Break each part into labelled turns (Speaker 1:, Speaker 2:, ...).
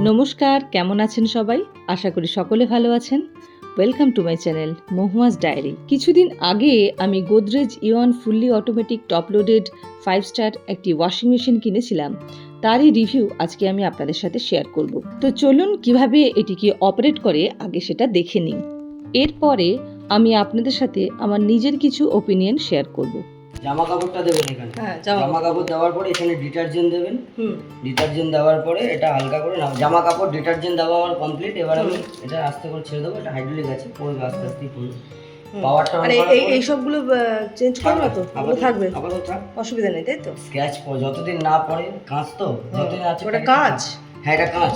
Speaker 1: নমস্কার, কেমন আছেন সবাই? আশা করি সকলে ভালো আছেন। Welcome to my channel Mahua's diary. কিছুদিন আগে আমি Godrej eon fully automatic top loaded 5 star একটি ওয়াশিং মেশিন কিনেছিলাম। তারই রিভিউ আজকে আমি আপনাদের সাথে শেয়ার করব। তো চলুন কিভাবে এটিকে অপারেট করে আগে সেটা দেখে নিই। এরপরে আমি আপনাদের সাথে আমার নিজের কিছু ওপিনিয়ন শেয়ার করব।
Speaker 2: জামা কাপড়টা দেবেন এখানে। জামা কাপড় দেওয়ার পরে এখানে ডিটারজেন্ট দেবেন। ডিটারজেন্ট দেওয়ার পরে এটা হালকা করে নাও। জামা কাপড় ডিটারজেন্ট দেওয়া আমার কমপ্লিট। এবার আমি এটা আস্তে করে ছেড়ে দেবো। এটা হাইড্রোলিক আছে, পড়বে আস্তে আস্তে পড়বে। পাওয়ারটা অন করার পরে
Speaker 3: এই সবগুলো চেঞ্জ করব না তো?
Speaker 2: আপাতত
Speaker 3: থাকবে,
Speaker 2: আপাতত থাক।
Speaker 3: অসুবিধা নেই, তাই তো?
Speaker 2: স্ক্র্যাচ যতদিন না পড়ে, কাঁচ তো যতদিন আছে।
Speaker 3: ওটা কাঁচ?
Speaker 2: হ্যাঁ, এটা কাঁচ।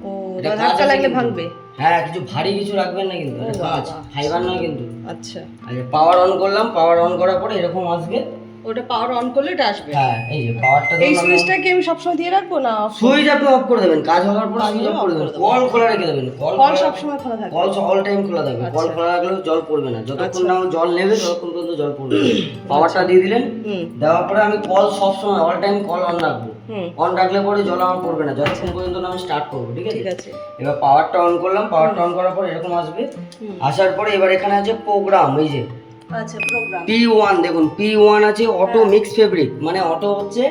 Speaker 3: ও,
Speaker 2: এটা
Speaker 3: ধাক্কা লাগলে ভাঙবে?
Speaker 2: হ্যাঁ, কিছু ভারী কিছু রাখবেন না কিন্তু। এটা কাঁচ, ফাইবার নয় কিন্তু।
Speaker 3: আচ্ছা,
Speaker 2: পাওয়ার অন করলাম। পাওয়ার অন করার পরে এরকম আসবে।
Speaker 3: ওটা পাওয়ার অন করলে এটা আসবে?
Speaker 2: হ্যাঁ, এই যে পাওয়ারটা
Speaker 3: এই সুইচটা কি আমি সবসময় দিয়ে রাখবো না?
Speaker 2: সুইচ আপনি অফ করে দেবেন। কাজ হওয়ার পর সুইচ অফ করে দেবেন। কল খোলা রেখে দেবেন।
Speaker 3: কল সব সময় খোলা থাকবে?
Speaker 2: কল অল টাইম খোলা থাকবে। কল খোলা রাখলেও জল পড়বে না। যতক্ষণ না জল নেবে ততক্ষণ পর্যন্ত জল পড়বে না। পাওয়ারটা দিয়ে দিলেন। দেওয়ার পরে আমি কল সব সময় অল টাইম কল অন রাখবো। অন রাখলে পরে জল আমার পড়বে না যতক্ষণ পর্যন্ত না আমি স্টার্ট করবো। ঠিক আছে? এবার পাওয়ারটা অন করলাম। পাওয়ারটা অন করার পর এরকম আসবে। আসার পরে এবার এখানে আছে প্রোগ্রাম। এই যে
Speaker 3: আচ্ছা, প্রোগ্রাম
Speaker 2: P1 দেখুন, P1 আছে অটো মিক্স ফেব্রিক। মানে অটো হচ্ছে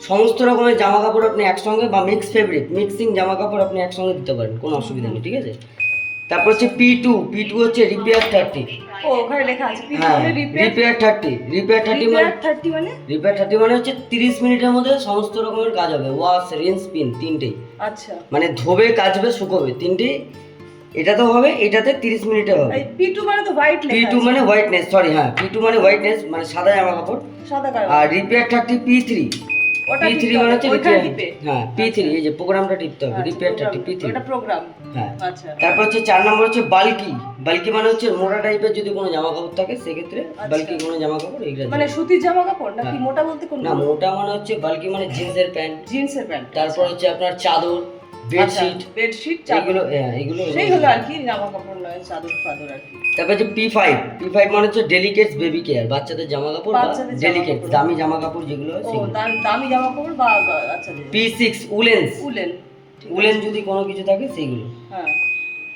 Speaker 2: সমস্ত রকমের জামা কাপড় আপনি একসঙ্গে, বা মিক্স ফেব্রিক মিক্সিং জামা কাপড় আপনি একসঙ্গে দিতে পারেন, কোনো অসুবিধা নেই। ঠিক আছে? তারপর হচ্ছে P2 হচ্ছে রিপেয়ার 30।
Speaker 3: ও, ওখানে লেখা আছে
Speaker 2: হ্যাঁ, রিপেয়ার 30। রিপেয়ার 30 মানে হচ্ছে 30 মিনিটের মধ্যে সমস্ত রকমের কাজ হবে। ওয়াশ, রিন, স্পিন তিনটেই।
Speaker 3: আচ্ছা,
Speaker 2: মানে ধোবে, কাচবে, শুকোবে তিনটেই। এটা তো হবে, এটাতে 30 মিনিটে হবে।
Speaker 3: এই P2 মানে তো হোয়াইট লেখা আছে।
Speaker 2: P2 মানে হোয়াইটনেস, সরি, হ্যাঁ, P2 মানে হোয়াইটনেস, মানে সাদা জামা কাপড়।
Speaker 3: সাদা কালার।
Speaker 2: আর রিপেয়ার 30 P3।
Speaker 3: ওটা
Speaker 2: P3 মানে হচ্ছে
Speaker 3: ওইখানে
Speaker 2: রিপেয়ার।
Speaker 3: টিপে?
Speaker 2: হ্যাঁ, P3 এই যে প্রোগ্রামটা টিপতে হবে। Repair 30 P3।
Speaker 3: ওটা প্রোগ্রাম।
Speaker 2: হ্যাঁ,
Speaker 3: আচ্ছা।
Speaker 2: তারপর হচ্ছে 4 নম্বর হচ্ছে বাল্কি। বাল্কি মানে হচ্ছে মোটা টাইপের যদি কোনো জামা কাপড় থাকে সেক্ষেত্রে বাল্কি কোনো জামা কাপড় এগুলো।
Speaker 3: মানে সুতির জামা কাপড় নাকি মোটা বলতে কোন?
Speaker 2: না, মোটা মানে হচ্ছে বাল্কি মানে জিন্সের প্যান্ট।
Speaker 3: জিন্সের প্যান্ট।
Speaker 2: তারপর হচ্ছে আপনার চাদর,
Speaker 3: বেডশিট
Speaker 2: এগুলো, হ্যাঁ, এগুলো
Speaker 3: সেই হলো আর কি, জামা কাপড় নয়, চাদর ফাদর আর কি।
Speaker 2: তারপর হচ্ছে P5 মানে হচ্ছে ডেলিকেটস বেবি কেয়ার, বাচ্চাদের জামা কাপড় বা ডেলিকেটস দামি জামা কাপড় যেগুলো হয় সেগুলো।
Speaker 3: দামি জামা কাপড় বা বাচ্চাদের।
Speaker 2: P6 উলেন যদি কোনো কিছু থাকে সেগুলো।
Speaker 3: হ্যাঁ।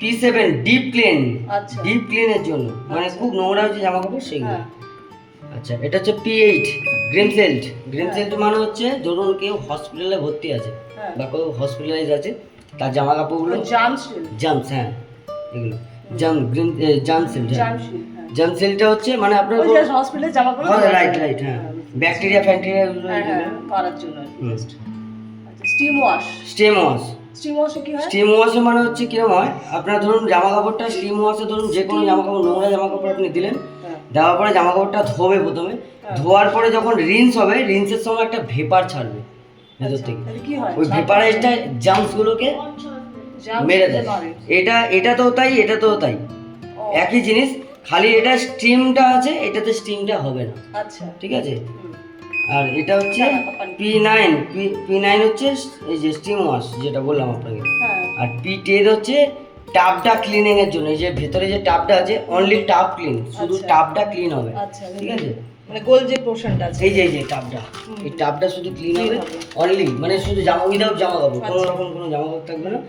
Speaker 2: P7 deep clean.
Speaker 3: আচ্ছা,
Speaker 2: ডিপ ক্লিনের জন্য, মানে খুব নোংরা হচ্ছে জামা কাপড় সেগুলো। আচ্ছা, এটা হচ্ছে P8 গ্রিমসেল্ট মানে হচ্ছে ধরুন কেউ হসপিটালে ভর্তি আছে বা কেউ হসপিটালাইজ আছে, তার জামা কাপড়গুলো জামস, হ্যাঁ, এগুলো জামসেলটা হচ্ছে মানে আপনার
Speaker 3: হসপিটালে জামা কাপড়,
Speaker 2: রাইট, হ্যাঁ, ব্যাকটেরিয়া ফ্যাকটেরিয়া
Speaker 3: করার জন্য। আচ্ছা, স্টিম ওয়াশে কি হয়?
Speaker 2: স্টিম ওয়াশে মানে হচ্ছে কিরকম হয়, আপনার ধরুন জামা কাপড়টা স্টিম ওয়াশে, ধরুন যে কোনো জামা কাপড়, নোংরা জামা কাপড় আপনি দিলেন, দেওয়ার পরে জামা কাপড়টা ধোবে প্রথমে। ধোয়ার পরে যখন রিন্স হবে, রিন্সের সময় একটা ভেপার ছাড়বে ভেতর থেকে। ওই ভেপারটা জামস গুলোকে মেরে দেয়। এটা তো তাই একই জিনিস, খালি এটা স্টিমটা আছে, এটাতে স্টিমটা হবে না।
Speaker 3: আচ্ছা,
Speaker 2: ঠিক আছে? আর এটা হচ্ছে P9 হচ্ছে এই যে স্টিম ওয়াশ যেটা বললাম আপনাকে। আর P10 হচ্ছে টাবটা ক্লিনিং এর জন্য। এই যে ভেতরে যে টাবটা আছে, অনলি টাব ক্লিন, শুধু টাবটা ক্লিন হবে। ঠিক আছে?
Speaker 3: মানে গোল যে পোরশনটা আছে,
Speaker 2: এই যে টাবটা, এই টাবটা শুধু ক্লিন হবে অনলি, মানে শুধু উইদাউট জামা কাপড়, কোনো রকম কোনো জামা কাপড় থাকবে না।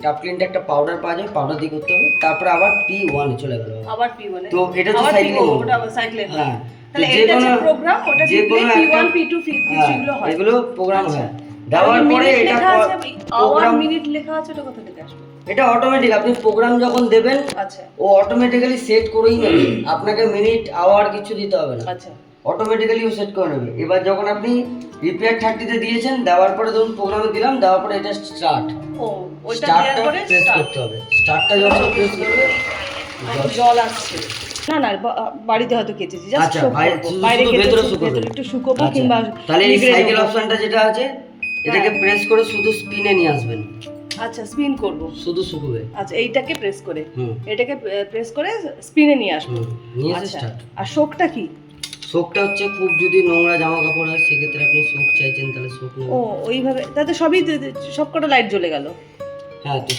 Speaker 2: টাব ক্লিনটা একটা পাউডার পাওয়া যায়, পাউডার দিয়ে করতে হবে। তারপরে আবার P1 এ চলে গেল।
Speaker 3: আবার P1
Speaker 2: তো এটা হচ্ছে সাইক্লিং,
Speaker 3: ওটা আবার সাইক্লিং।
Speaker 2: হ্যাঁ,
Speaker 3: তাহলে এটা হচ্ছে প্রোগ্রাম, ওটা P1 P2 P3 গুলো হয়,
Speaker 2: এগুলো প্রোগ্রাম হয়। দেওয়ার পরে এটা
Speaker 3: প্রোগ্রাম মিনিট লেখা আছে, ওটা কোথা থেকে আসবে?
Speaker 2: এটা অটোমেটিক, আপনি প্রোগ্রাম যখন দেবেন,
Speaker 3: আচ্ছা,
Speaker 2: ও অটোমেটিক্যালি সেট করেই নেবে। আপনাকে মিনিট আওয়ার কিছু দিতে হবে না।
Speaker 3: আচ্ছা,
Speaker 2: অটোমেটিক্যালি ও সেট করে নেবে। এবার যখন আপনি রিপেয়ার 30 তে দিয়েছেন, দেওয়ার পরে ধরুন প্রোগ্রামে দিলাম, দেওয়ার পরে এটা স্টার্ট,
Speaker 3: ওইটা
Speaker 2: স্টার্টটা
Speaker 3: দেওয়ার পরে
Speaker 2: প্রেস করতে হবে। স্টার্টটা যখন প্রেস করবে
Speaker 3: জল আসছে না, বাড়িতে হয়তো কেচেছি, জাস্ট বাইরে ভেতরে একটু শুকোবো, কিংবা
Speaker 2: তাহলে এই সাইকেল অপশনটা যেটা আছে, এটাকে প্রেস করে শুধু স্পিনে নিয়ে আসবেন।
Speaker 3: আচ্ছা, স্পিন করব,
Speaker 2: শুধু শুকোবে।
Speaker 3: আচ্ছা, এইটাকে প্রেস করে, এটাকে প্রেস করে স্পিনে নিয়ে আসবো।
Speaker 2: নিয়ে আসে স্টার্ট।
Speaker 3: আর শোকটা কি?
Speaker 2: শোকটা হচ্ছে খুব যদি নোংরা জামা কাপড় হয় সেক্ষেত্রে আপনি শোক চাইছেন, তাহলে শোক নেবেন।
Speaker 3: ও, ওইভাবে তাতে সবকটা লাইট জ্বলে গেল।
Speaker 2: হ্যাঁ, তো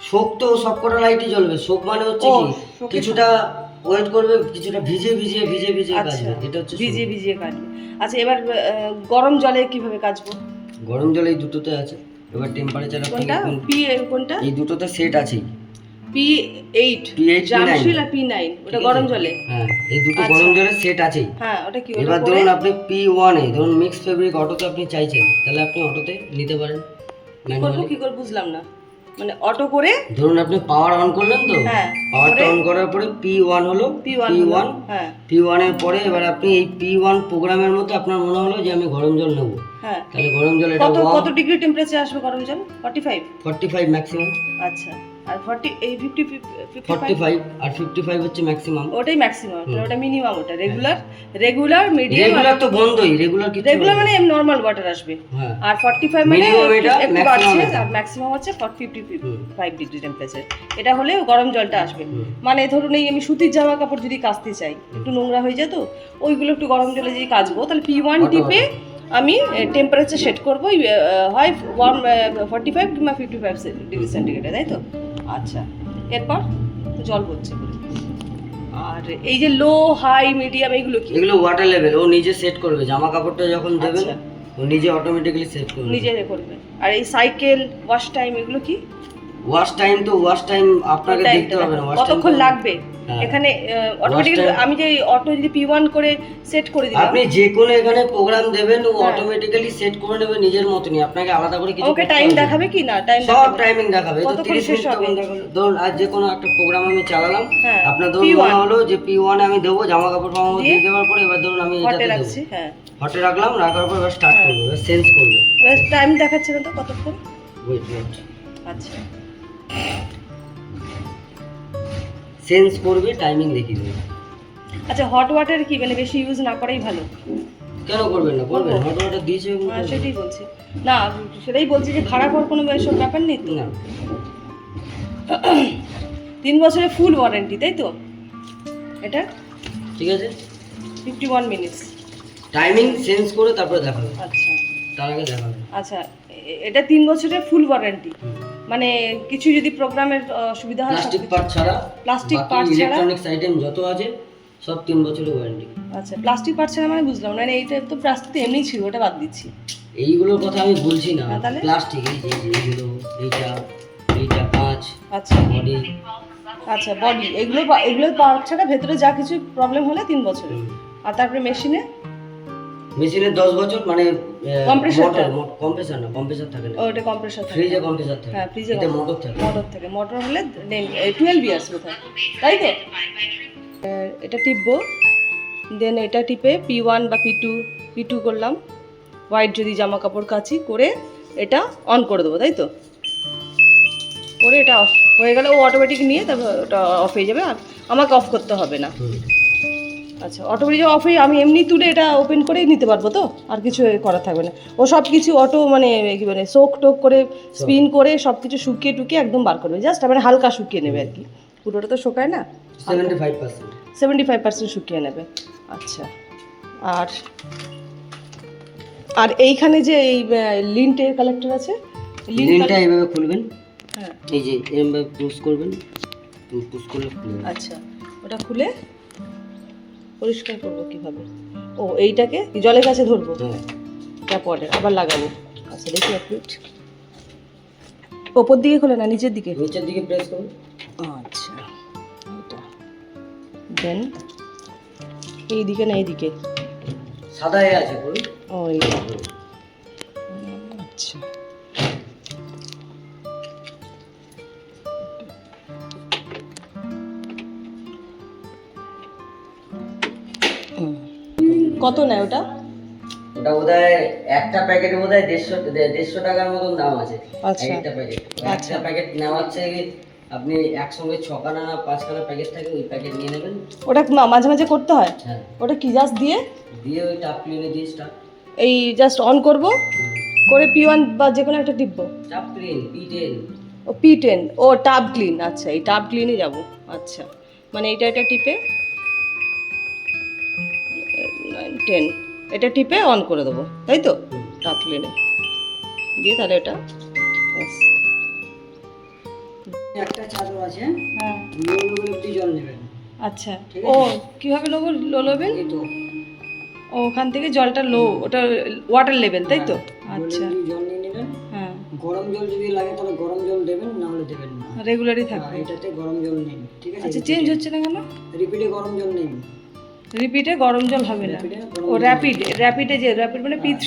Speaker 2: শোক তো সবকটা লাইটই জ্বলবে। শোক মানে হচ্ছে কি, কিছুটা ওয়েট করবে, কিছুটা ভিজে কাজবে। এটা হচ্ছে
Speaker 3: ভিজিয়ে কাজবে। আচ্ছা, এবার গরম জলে কিভাবে কাচবো?
Speaker 2: গরম জলে এই দুটোতে আছে। এবার টেম্পারেচার
Speaker 3: কোনটা পি কোনটা
Speaker 2: এই দুটোতে সেট আছেই,
Speaker 3: P8
Speaker 2: P8
Speaker 3: জামশিল আর P9 ওটা গরম জলে।
Speaker 2: হ্যাঁ এই দুটো গরম জলের সেট আছেই।
Speaker 3: হ্যাঁ ওটা কি
Speaker 2: এবার ধরুন আপনি P1 এ ধরুন মিক্স ফেব্রিক অটোতে আপনি চাইছেন, তাহলে আপনি অটোতে নিতে পারেন।
Speaker 3: কি করে বুঝলাম না, মানে অটো করে
Speaker 2: ধরুন আপনি পাওয়ার অন করলেন তো,
Speaker 3: হ্যাঁ
Speaker 2: পাওয়ারটা অন করার পরে P1 হলো,
Speaker 3: P1 হ্যাঁ
Speaker 2: P1 এর পরে এবার আপনি এই P1 প্রোগ্রামের মধ্যে আপনার মনে হলো যে আমি গরম জল নেব,
Speaker 3: হ্যাঁ
Speaker 2: তাহলে গরম জল এটা
Speaker 3: কত ডিগ্রি টেম্পারেচার আসবে গরম জল?
Speaker 2: 45 ম্যাক্সিমাম।
Speaker 3: আচ্ছা আর 40 এই 50
Speaker 2: 45 আর 55 হচ্ছে ম্যাক্সিমাম।
Speaker 3: ওটাই ম্যাক্সিমাম, ওটা মিনিমাম, ওটা রেগুলার মিডিয়াম।
Speaker 2: রেগুলার তো বন্ধই, রেগুলার
Speaker 3: মানে নরমাল ওয়াটার আসবে।
Speaker 2: হ্যাঁ
Speaker 3: আর 45 মানে
Speaker 2: মিনিমাম এটা,
Speaker 3: একটু বাড়ছে, আর ম্যাক্সিমাম হচ্ছে 55 ডিগ্রি টেম্পারেচার। এটা হলে গরম জলটা আসবে। মানে ধরুন এই আমি সুতির জামা কাপড় যদি কাচতে চাই, একটু নোংরা হয়ে যায় তো, ওইগুলো একটু গরম জলে যদি কাচবো, তাহলে P1 টিপে আমি টেম্পারেচার সেট করবো হয় 45 কিংবা 55 ডিগ্রি সেন্টিগ্রেডে, তাই তো? আচ্ছা এরপর জল পড়ছে করে। আর এই যে লো হাই মিডিয়াম এগুলো কি?
Speaker 2: এগুলো ওয়াটার লেভেল ও নিজে সেট করবে, জামা কাপড়টা যখন দেবেন ও নিজে অটোমেটিক্যালি সেট করবে,
Speaker 3: নিজে করবে। আর এই সাইকেল ওয়াশ টাইম এগুলো কি?
Speaker 2: ওয়াশ টাইম আপনাকে দেখতে হবে না,
Speaker 3: কতক্ষণ লাগবে এখানে অটোমেটিক্যালি। আমি যে অটো যদি P1 করে সেট করে দিলাম,
Speaker 2: আপনি যে কোনো এখানে প্রোগ্রাম দেবেন ও অটোমেটিক্যালি সেট করে নেবে নিজের মতনই, আপনাকে আলাদা করে কিছু
Speaker 3: ওকে টাইম দেখাবে কি না? টাইম
Speaker 2: সব টাইমিং দেখাবে। তো 30 মিনিট তখন দেখাবে। ধরুন আজ যে কোনো একটা প্রোগ্রাম আমি চালালাম, আপনার ধরুন মনে হলো যে P1 এ আমি দেবো, জামা কাপড় পাবো দিয়ে দেওয়ার পরে এবার ধরুন আমি এটাতে দেবো,
Speaker 3: হ্যাঁ
Speaker 2: হটে রাখলাম, রাখার পর এবার স্টার্ট করব, এবার সেন্স করবে।
Speaker 3: টাইম দেখাচ্ছে না তো কতক্ষণ?
Speaker 2: ওয়েট
Speaker 3: আচ্ছা
Speaker 2: সেন্স করবে, টাইমিং দেখিয়ে দেবে।
Speaker 3: আচ্ছা হট ওয়াটার কি মানে বেশি ইউজ না করাই ভালো?
Speaker 2: কেন করবেন না, করবেন, হট ওয়াটার দিয়েছে।
Speaker 3: সেটাই বলছি, না সেটাই বলছি যে খারাপ হওয়ার কোনো এসব ব্যাপার নেই তো।
Speaker 2: না
Speaker 3: 3 বছরের ফুল ওয়ারেন্টি, তাই তো? এটা
Speaker 2: ঠিক আছে,
Speaker 3: 51 মিনিটস
Speaker 2: টাইমিং সেন্স করে তারপরে দেখাবে।
Speaker 3: আচ্ছা
Speaker 2: তার আগে দেখাবে।
Speaker 3: আচ্ছা এটা 3 বছরের ফুল ওয়ারেন্টি, মানে কিছু যদি প্রোগ্রামের অসুবিধা হয়,
Speaker 2: প্লাস্টিক পার্ট ছাড়া,
Speaker 3: প্লাস্টিক পার্ট ছাড়া
Speaker 2: ইলেকট্রনিক্স আইটেম যত আছে সব 3 বছরের ওয়ারেন্টি।
Speaker 3: আচ্ছা প্লাস্টিক পার্ট ছাড়া মানে বুঝলাম না, এইটা তো প্লাস্টিক এমনি ছিল, ওটা বাদ দিচ্ছি।
Speaker 2: এইগুলোর কথা আমি বলছি না,
Speaker 3: তাহলে
Speaker 2: প্লাস্টিক এই যে এইগুলো, এইটা কাঁচ,
Speaker 3: আচ্ছা
Speaker 2: বডি,
Speaker 3: আচ্ছা বডি, এগুলো পার্ট ছাড়া ভেতরে যা কিছু প্রবলেম হলে 3 বছরের। আর তারপরে মেশিনে
Speaker 2: 10 বছর, মানে
Speaker 3: কম্প্রেসর
Speaker 2: না, কম্প্রেসর থাকে না,
Speaker 3: ওটা কম্প্রেসর থাকে,
Speaker 2: ফ্রিজে কম্প্রেসর থাকে,
Speaker 3: হ্যাঁ ফ্রিজে
Speaker 2: এটা মোটর থাকে,
Speaker 3: মোটর হলে 12 ইয়ার্স বোধহয়, তাই তো? এটা টিপবো, দেন এটা টিপে P1 বা P2 করলাম, হোয়াইট যদি জামা কাপড় কাচি করে এটা অন করে দেবো, তাই তো? করে এটা অফ হয়ে গেলে ও অটোমেটিক নিয়ে তারপর ওটা অফ হয়ে যাবে, আর আমাকে অফ করতে হবে না। আচ্ছা অটোমেটিক অফ হয়ে আমি এমনি তুলে এটা ওপেন করেই নিতে পারবো তো, আর কিছু করার থাকবে না? ও সব কিছু অটো মানে কি মানে সোক টোক করে স্পিন করে সব কিছু শুকিয়ে টুকিয়ে একদম বার করবে, জাস্ট মানে হালকা শুকিয়ে নেবে আর কি, পুরোটা তো শুকায় না, 75% শুকিয়ে নেবে। আচ্ছা আর এইখানে যে এই লিন্টের কালেক্টর আছে,
Speaker 2: লিনটা এইভাবে খুলবেন,
Speaker 3: হ্যাঁ
Speaker 2: এই যে এরকমভাবে পুশ করবেন, পুশ করলে খুলে যাবে।
Speaker 3: আচ্ছা ওটা খুলে পরিষ্কার করবো কিভাবে? ও এইটাকে জলের কাছে ধরবো, তারপরে আবার লাগাবো। আচ্ছা দেখি এক মিনিট, ওপর দিকে খোলে না নিচের দিকে?
Speaker 2: নিচের দিকে প্রেস করুন।
Speaker 3: আচ্ছা এটা দেন এইদিকে না এইদিকে
Speaker 2: সাদা আছে বলুন।
Speaker 3: ও এইটা আচ্ছা কত নেয় ওটা?
Speaker 2: ওটা বোধহয় একটা প্যাকেটে বোধহয় 150 টাকার মতন দাম আছে।
Speaker 3: আচ্ছা
Speaker 2: একটা প্যাকেট, একটা প্যাকেট নেওয়া হচ্ছে আপনি একসঙ্গে 6খানা না 5খানা প্যাকেট থাকে, ওই প্যাকেট নিয়ে নেবেন।
Speaker 3: ওটা মাঝে মাঝে করতে হয়?
Speaker 2: হ্যাঁ
Speaker 3: ওটা কি জাস্ট দিয়ে
Speaker 2: ওই টাপ ক্লিনে দিয়ে স্টার্ট,
Speaker 3: এই জাস্ট অন করব করে P1 বা যে কোনো একটা টিপবো।
Speaker 2: টাপ ক্লিন P10,
Speaker 3: ও P10, ও টাব ক্লিন, আচ্ছা এই টাব ক্লিনে যাব। আচ্ছা মানে এটা টিপে 10 এটা টিপে অন করে দেবো, তাই তো? টাব ক্লিনে দিয়ে তাহলে এটা
Speaker 2: একটা চাদর আছে,
Speaker 3: হ্যাঁ
Speaker 2: একটু জল নেবেন।
Speaker 3: আচ্ছা ও কীভাবে নেবেন?
Speaker 2: এই তো
Speaker 3: ও ওখান থেকে জলটা ওটা ওয়াটার লেভেল, তাই তো? আচ্ছা
Speaker 2: জল নিয়ে নেবেন,
Speaker 3: হ্যাঁ
Speaker 4: গরম জল যদি লাগে তাহলে গরম জল দেবেন, না হলে দেবেন না।
Speaker 3: রেগুলারই থাকবে।
Speaker 4: এটাতে গরম জল নেই, ঠিক আছে?
Speaker 3: আচ্ছা, চেঞ্জ হচ্ছে না কেন?
Speaker 4: রিপিটে গরম জল নেই।
Speaker 3: রিপিটে গরম জল হবে না।
Speaker 4: রিপিটে গরম
Speaker 3: ও
Speaker 4: জল
Speaker 3: র্যাপিডে যে র্যাপিড মানে P3,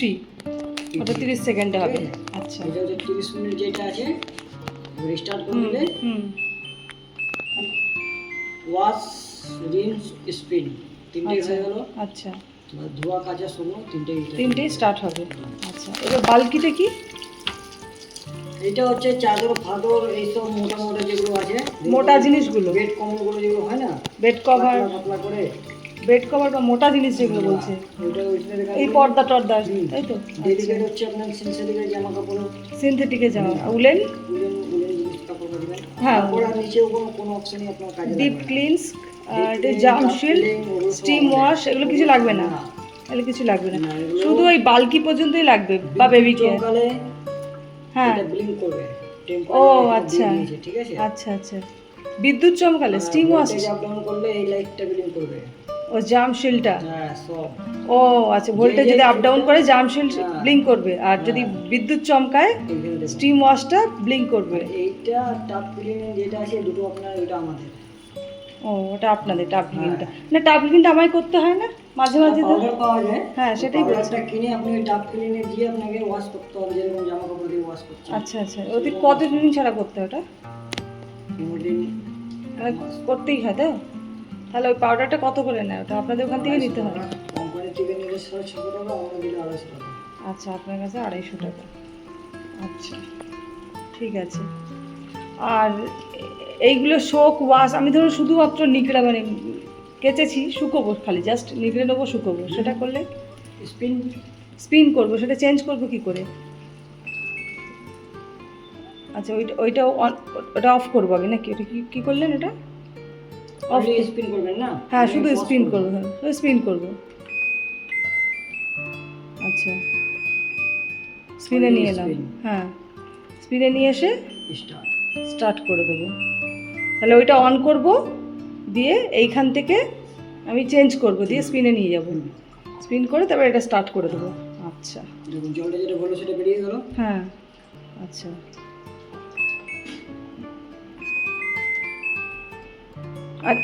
Speaker 3: ওটা 30 সেকেন্ডে হবে।
Speaker 4: ঠিক আছে?
Speaker 3: আচ্ছা।
Speaker 4: এটা হচ্ছে 30 মিনিট যেটা আছে, রিস্টার্ট করে দিলে
Speaker 3: হুম।
Speaker 4: ওয়াশ, রিন্স, স্পিন তিনটেই
Speaker 3: আচ্ছা
Speaker 4: হয়ে গেল।
Speaker 3: আচ্ছা,
Speaker 4: ধোয়া কাচা শুকনো তিনটেই
Speaker 3: তিনটেই স্টার্ট হবে। আচ্ছা, এবার বালকিতে কি?
Speaker 4: এটা হচ্ছে চাদর ফাদর এইসব মোটা মোটা যেগুলো আছে,
Speaker 3: মোটা জিনিসগুলো,
Speaker 4: বেড কম্বলগুলো যেগুলো হয় না,
Speaker 3: বেড কভার,
Speaker 4: পাতলা পাতলা করে,
Speaker 3: বেড কভার বা মোটা জিনিস যেগুলো বলছে,
Speaker 4: ওইটা ওইখানে দেখা
Speaker 3: এই পর্দা টর্দা, তাই তো?
Speaker 4: ডেলিকেট হচ্ছে আপনার সিনথেটিকের জামা কাপড়,
Speaker 3: সিনথেটিকে জামা, উলেন,
Speaker 4: উলেন উলেন জিনিস কাপড় দিবেন।
Speaker 3: হ্যাঁ।
Speaker 4: তারপর আর নিচে কোনো অপশনই আপনার কাজে লাগবে
Speaker 3: ডিপ
Speaker 4: না।
Speaker 3: ক্লিনস, জাম শিল্ড, স্টিম ওয়াশ, এগুলো কিছু লাগবে না। এগুলো কিছু লাগবে না, শুধু ওই বালকি পর্যন্তই লাগবে বা বেবি কেয়ার।
Speaker 4: সকালে
Speaker 3: হ্যাঁ।
Speaker 4: এটা ব্লিঙ্ক করবে,
Speaker 3: ও আচ্ছা
Speaker 4: ঠিক আছে?
Speaker 3: আচ্ছা আচ্ছা, বিদ্যুৎ চমকালে স্টিম ওয়াশ,
Speaker 4: আপ ডাউন করলে এই লাইটটা ব্লিঙ্ক করবে।
Speaker 3: ও জাম শিল্ডটা,
Speaker 4: হ্যাঁ সব।
Speaker 3: ও আচ্ছা, ভোল্টেজ যদি আপ ডাউন করে জাম শিল্ড ব্লিঙ্ক করবে, আর যদি বিদ্যুৎ চমকায় স্টিম ওয়াশটা ব্লিঙ্ক করবে।
Speaker 4: এইটা টাপ ক্লিনিং যেটা আছে দুটো আপনার, ওইটা আমাদের।
Speaker 3: ও, ওটা আপনাদের টাপ ক্লিনটা। না, টাপ ক্লিনটা আমায় করতে হয় না মাঝে মাঝে তো?
Speaker 4: পাউডার পাওয়া যায়,
Speaker 3: হ্যাঁ, সেটাই বলছি।
Speaker 4: পাউডারটা কিনে আপনি ওই টাপ ক্লিনে দিয়ে আপনাকে ওয়াশ করতে হবে, যেরকম জামা কাপড় দিয়ে ওয়াশ করছে।
Speaker 3: আচ্ছা আচ্ছা, ওতে কতদিন ছাড়া করতে হয় ওটা?
Speaker 4: কোনোদিন
Speaker 3: মানে করতেই হয় তো? তাহলে ওই পাউডারটা কত করে নেয় ওটা? আপনাদের ওখান থেকে নিতে হয়?
Speaker 4: কোম্পানি থেকে নিলে 600 টাকা, আমরা দিলে 250 টাকা।
Speaker 3: আচ্ছা, আপনার কাছে 250 টাকা। আচ্ছা, ঠিক আছে। আর এইগুলো শোক ওয়াশ, আমি ধরুন শুধুমাত্র নিকড়া মানে কেচেছি, শুকোবো, খালি জাস্ট নিকড়ে নেবো, শুকোবো, সেটা করলে
Speaker 4: স্পিন
Speaker 3: স্পিন করবো, সেটা চেঞ্জ করবো কি করে? আচ্ছা, ওটা অফ করবো আগে নাকি? ওটা কি করলেন? এটা অফ,
Speaker 4: স্পিন করবেন না?
Speaker 3: হ্যাঁ, শুধু স্পিন করবো, হ্যাঁ শুধু স্পিন করবো। আচ্ছা, স্পিনে নিয়ে এলাম, হ্যাঁ স্পিনে নিয়ে এসে
Speaker 4: স্টার্ট
Speaker 3: স্টার্ট করে দেবো। তাহলে ওইটা অন করব, দিয়ে এইখান থেকে আমি চেঞ্জ করব, দিয়ে স্পিনে নিয়ে যাব, স্পিন করে তারপর এটা স্টার্ট করে দেবো। আচ্ছা,
Speaker 4: দেখুন জলটা যেটা বললো সেটা বেরিয়ে গেল।
Speaker 3: হ্যাঁ আচ্ছা। আর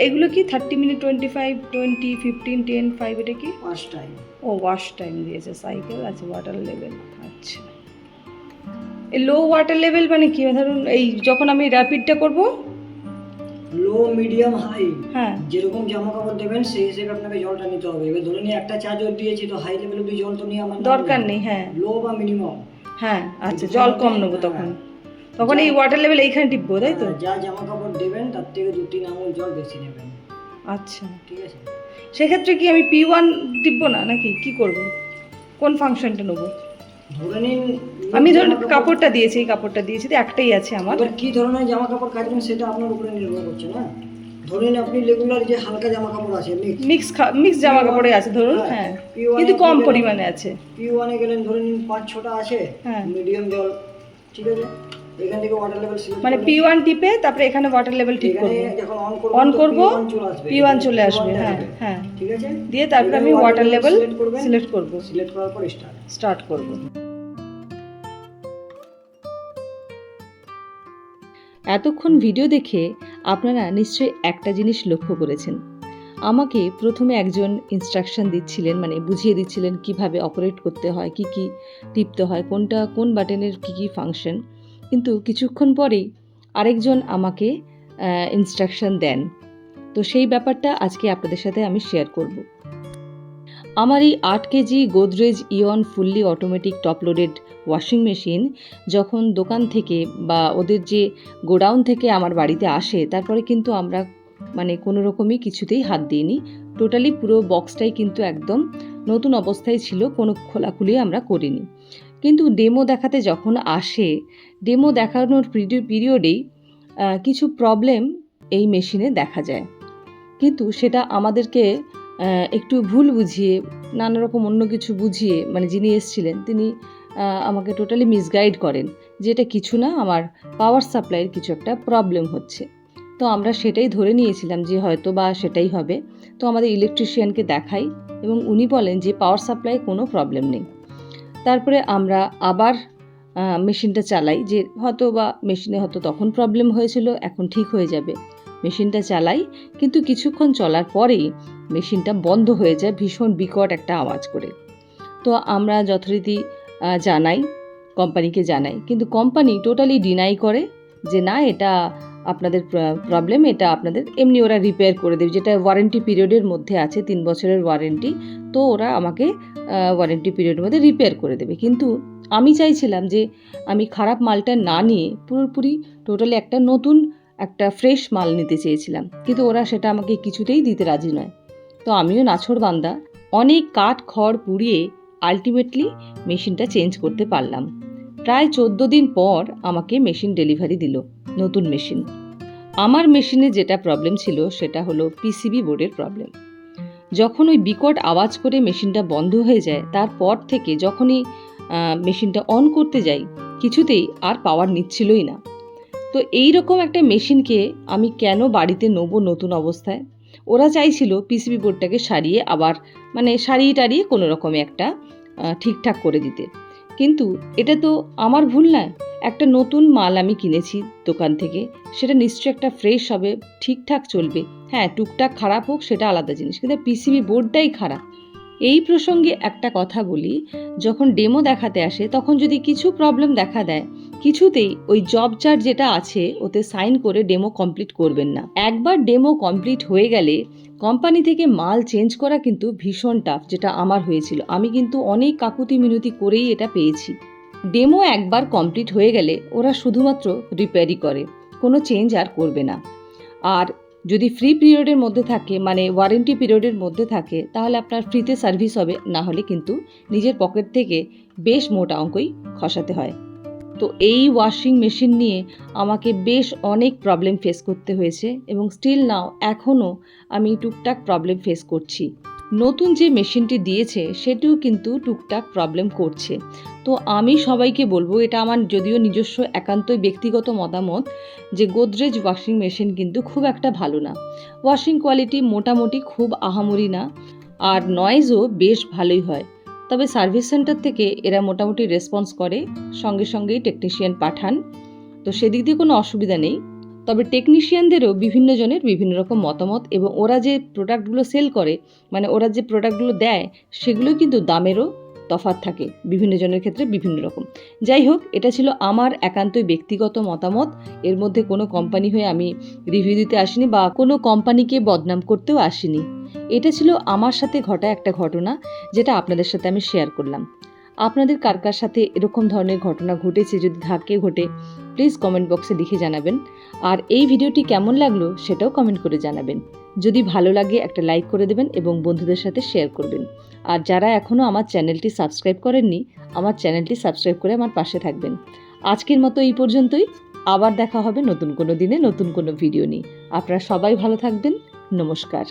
Speaker 3: এগুলো কি 30 মিনিট, 25, 20, 15, 10, 5, এটা কি?
Speaker 4: Wash time.
Speaker 3: ও, ওয়াশ টাইম দিয়েছে, সাইকেল আছে, ওয়াটার লেভেল। আচ্ছা, এই লো ওয়াটার লেভেল মানে কি? ধরুন এই যখন আমি র্যাপিডটা করব,
Speaker 4: লো মিডিয়াম হাই,
Speaker 3: হ্যাঁ
Speaker 4: যেরকম জামা কাপড় দেবেন সেই হিসেবে আপনাকে জলটা নিতে হবে। এবার ধরে নিয়ে একটা চার্জ দিয়েছি, তো হাই লেভেল অব্দি জল তো নিয়ে আমার
Speaker 3: দরকার নেই। হ্যাঁ
Speaker 4: লো বা মিনিমাম।
Speaker 3: হ্যাঁ, আচ্ছা, জল কম নেবো তখন এই ওয়াটার লেভেল এইখানে টিপবো, তাই তো?
Speaker 4: যা জামা কাপড় দেবেন তার থেকে 2-3 আঙুল জল বেশি নেবেন।
Speaker 3: আচ্ছা,
Speaker 4: ঠিক আছে?
Speaker 3: সেক্ষেত্রে কি আমি P1 টিপবো না, নাকি কি করব? কোন ফাংশনটা নেবো?
Speaker 4: ধরে নিন
Speaker 3: আমি ধরুন কাপড়টা দিয়েছি, এই কাপড়টা দিয়েছি, তো একটাই আছে আমার।
Speaker 4: এবার কি ধরনের জামা কাপড় কাচবেন সেটা আপনার উপরে নির্ভর করছে না। ধরুন আপনি রেগুলার যে হালকা জামা কাপড় আছে,
Speaker 3: মিক্স জামা কাপড়ে আছে ধরুন, হ্যাঁ, কিন্তু কম পরিমাণে আছে।
Speaker 4: P1 এ গেলেন, ধরে নিন 5-6টা আছে,
Speaker 3: হ্যাঁ,
Speaker 4: মিডিয়াম জল, ঠিক আছে? এখান থেকে ওয়াটার লেভেল সিলেক্ট
Speaker 3: মানে P1 টিপে তারপরে এখানে ওয়াটার লেভেল ঠিক করব,
Speaker 4: যখন
Speaker 3: অন করব,
Speaker 4: P1
Speaker 3: চলে আসবে, হ্যাঁ হ্যাঁ,
Speaker 4: ঠিক আছে?
Speaker 3: দিয়ে তারপরে আমি ওয়াটার লেভেল সিলেক্ট করব,
Speaker 4: সিলেক্ট করার পর
Speaker 3: স্টার্ট করব।
Speaker 1: এতক্ষণ ভিডিও দেখে আপনারা নিশ্চয়ই একটা জিনিস লক্ষ্য করেছেন। আমাকে প্রথমে একজন ইনস্ট্রাকশন দিচ্ছিলেন, মানে বুঝিয়ে দিচ্ছিলেন কিভাবে অপারেট করতে হয়, কি কি টিপতে হয়, কোন বাটনের কি ফাংশন। কিন্তু কিছুক্ষণ পরেই আরেকজন আমাকে ইনস্ট্রাকশন দেন। তো সেই ব্যাপারটা আজকে আপনাদের সাথে আমি শেয়ার করব। আমার এই 8 KG Godrej eon fully automatic top loaded washing machine যখন দোকান থেকে বা ওদের যে গোডাউন থেকে আমার বাড়িতে আসে, তারপরে কিন্তু আমরা মানে কোনো রকমই কিছুতেই হাত দিইনি। টোটালি পুরো বক্সটাই কিন্তু একদম নতুন অবস্থায় ছিল, কোনো খোলাখুলি আমরা করিনি। কিন্তু ডেমো দেখাতে যখন আসে, ডেমো দেখানোর পিরিয়ডেই কিছু প্রবলেম এই মেশিনে দেখা যায়। কিন্তু সেটা আমাদেরকে একটু ভুল বুঝিয়ে, নানা রকম অন্য কিছু বুঝিয়ে, মানে যিনি এসেছিলেন তিনি আমাকে টোটালি মিসগাইড করেন যে এটা কিছু না, আমার পাওয়ার সাপ্লাইয়ের কিছু একটা প্রবলেম হচ্ছে। তো আমরা সেটাই ধরে নিয়েছিলাম যে হয়তো বা সেটাই হবে। তো আমাদের ইলেকট্রিশিয়ানকে দেখাই এবং উনি বলেন যে পাওয়ার সাপ্লাই কোনো প্রবলেম নেই। তারপরে আমরা আবার মেশিনটা চালাই, যে হয়তো বা মেশিনে হয়তো তখন প্রবলেম হয়েছিল, এখন ঠিক হয়ে যাবে। মেশিনটা চালাই, কিন্তু কিছুক্ষণ চলার পরেই মেশিনটা বন্ধ হয়ে যায় ভীষণ বিকট একটা আওয়াজ করে। তো আমরা যথারীতি জানাই, কোম্পানিকে জানাই, কিন্তু কোম্পানি টোটালি ডিনাই করে যে না, এটা আপনাদের প্রবলেম, এটা আপনাদের এমনি ওরা রিপেয়ার করে দেবে, যেটা ওয়ারেন্টি পিরিয়ডের মধ্যে আছে, 3 বছরের ওয়ারেন্টি, তো ওরা আমাকে ওয়ারেন্টি পিরিয়ডের মধ্যে রিপেয়ার করে দেবে। কিন্তু আমি চাইছিলাম যে আমি খারাপ মালটা না নিয়ে পুরোপুরি টোটালি একটা ফ্রেশ মাল নিতে চেয়েছিলাম, কিন্তু ওরা সেটা আমাকে কিছুতেই দিতে রাজি নয়। তো আমিও নাছোড়বান্দা অনেক কাঠ খড় পুড়িয়ে আলটিমেটলি মেশিনটা চেঞ্জ করতে পারলাম। প্রায় 14 দিন পর আমাকে মেশিন ডেলিভারি দিল, নতুন মেশিন। আমার মেশিনে যেটা প্রবলেম ছিল সেটা হলো পিসিবি বোর্ডের প্রবলেম। যখন ওই বিকট আওয়াজ করে মেশিনটা বন্ধ হয়ে যায়, তারপর থেকে যখনই মেশিনটা অন করতে যাই, কিছুতেই আর পাওয়ার নিচ্ছিলই না। তো এই রকম একটা মেশিনকে আমি কেন বাড়িতে নেবো নতুন অবস্থায়? ওরা চাইছিল পিসিবি বোর্ডটাকে সারিয়ে আবার সারিয়ে টারিয়ে কোনো রকমে একটা ঠিকঠাক করে দিতে। কিন্তু এটা তো আমার ভুল নয়। একটা নতুন মাল আমি কিনেছি দোকান থেকে, সেটা নিশ্চয়ই একটা ফ্রেশ হবে, ঠিকঠাক চলবে। হ্যাঁ, টুকটাক খারাপ হোক সেটা আলাদা জিনিস, কিন্তু পিসিবি বোর্ডটাই খারাপ। এই প্রসঙ্গে একটা কথা বলি, যখন ডেমো দেখাতে আসে তখন যদি কিছু প্রবলেম দেখা দেয়, কিছুতেই ওই জব চার্ট যেটা আছে ওতে সাইন করে ডেমো কমপ্লিট করবেন না। একবার ডেমো কমপ্লিট হয়ে গেলে কোম্পানি থেকে মাল চেঞ্জ করা কিন্তু ভীষণ টাফ, যেটা আমার হয়েছিল। আমি কিন্তু অনেক কাকুতি মিনতি করেই এটা পেয়েছি। ডেমো একবার কমপ্লিট হয়ে গেলে ওরা শুধুমাত্র রিপেয়ারই করে, কোনো চেঞ্জ আর করবে না। আর যদি ফ্রি পিরিয়ডের মধ্যে থাকে, ওয়ারেন্টি পিরিয়ডের মধ্যে থাকে, তাহলে আপনার ফ্রিতে সার্ভিস হবে, না হলে কিন্তু নিজের পকেট থেকে বেশ মোটা অঙ্কই খসাতে হয়। তো এই ওয়াশিং মেশিন নিয়ে আমাকে বেশ অনেক প্রবলেম ফেস করতে হয়েছে, এবং স্টিল নাও এখনও আমি টুকটাক প্রবলেম ফেস করছি। নতুন যে মেশিনটি দিয়েছে সেটিও কিন্তু টুকটাক প্রবলেম করছে। তো আমি সবাইকে বলবো, এটা আমার যদিও নিজস্ব একান্তই ব্যক্তিগত মতামত, যে গোদরেজ ওয়াশিং মেশিন কিন্তু খুব একটা ভালো না। ওয়াশিং কোয়ালিটি মোটামুটি খুব আহামরি না, আর নয়েজও বেশ ভালোই হয়। তবে সার্ভিস সেন্টার থেকে এরা মোটামুটি রেসপন্স করে, সঙ্গে সঙ্গেই টেকনিশিয়ান পাঠান, তো সেদিক দিয়ে কোনো অসুবিধা নেই। তবে টেকনিশিয়ানদেরও বিভিন্ন জনের বিভিন্ন রকম মতামত, এবং ওরা যে প্রোডাক্টগুলো সেল করে, ওরা যে প্রোডাক্টগুলো দেয়, সেগুলো কিন্তু দামেরও তফাৎ থাকে বিভিন্ন জনের ক্ষেত্রে বিভিন্ন রকম। যাই হোক, এটা ছিল আমার একান্তই ব্যক্তিগত মতামত। এর মধ্যে কোনো কোম্পানি হয়ে আমি রিভিউ দিতে আসিনি, বা কোনো কোম্পানিকে বদনাম করতেও আসিনি। এটা ছিল আমার সাথে ঘটা একটা ঘটনা, যেটা আপনাদের সাথে আমি শেয়ার করলাম। আপনাদের কার কার সাথে এরকম ধরনের ঘটনা ঘটেছে, যদি ঘটে, প্লিজ কমেন্ট বক্সে লিখে জানাবেন। আর এই ভিডিওটি কেমন লাগলো সেটাও কমেন্ট করে জানাবেন। যদি ভালো লাগে একটা লাইক করে দেবেন এবং বন্ধুদের সাথে শেয়ার করবেন। আর যারা এখনও আমার চ্যানেলটি সাবস্ক্রাইব করেননি, আমার চ্যানেলটি সাবস্ক্রাইব করে আমার পাশে থাকবেন। আজকের মতো এই পর্যন্তই। আবার দেখা হবে নতুন কোনো দিনে নতুন কোনো ভিডিও নিয়ে। আপনারা সবাই ভালো থাকবেন। নমস্কার।